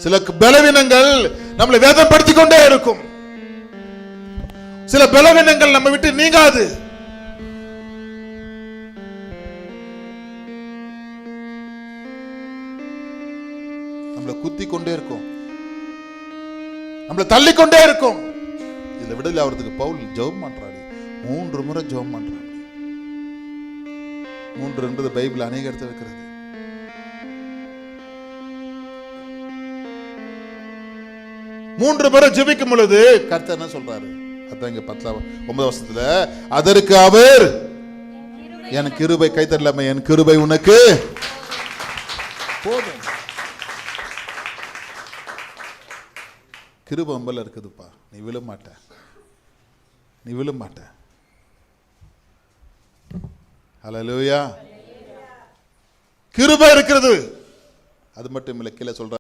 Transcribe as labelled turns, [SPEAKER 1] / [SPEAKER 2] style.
[SPEAKER 1] சில பலவீனங்கள் நம்மளை வேதனைப்படுத்திக் கொண்டே இருக்கும். சில பலவீனங்கள் நம்ம விட்டு நீங்காது. நம்மளை குத்தி கொண்டே இருக்கும், நம்மளை தள்ளிக்கொண்டே இருக்கும். இதுல விடுதலை ஆகிறதுக்கு பவுல் ஜெபம் பண்றாரு. 3 முறை ஜெபம் பண்றாரு. 3 என்பது பைபிள் அநேக இடத்துல இருக்கிறது. மூன்று முறை ஜெபிக்கும் பொழுது கர்த்தர் என்ன சொல்றாரு? அதான் இங்க 9 வருஷத்துல, அதற்கு அவர் என் கிருபை, கைத்தரலாம, என் கிருபை உனக்கு போதும். கிருபை அம்பல இருக்குதுப்பா, நீ விழ மாட்ட, நீ விழ மாட்ட. ஹல்லேலூயா. கிருபை இருக்கிறது. அது மட்டும் இல்லை, கீழே சொல்ற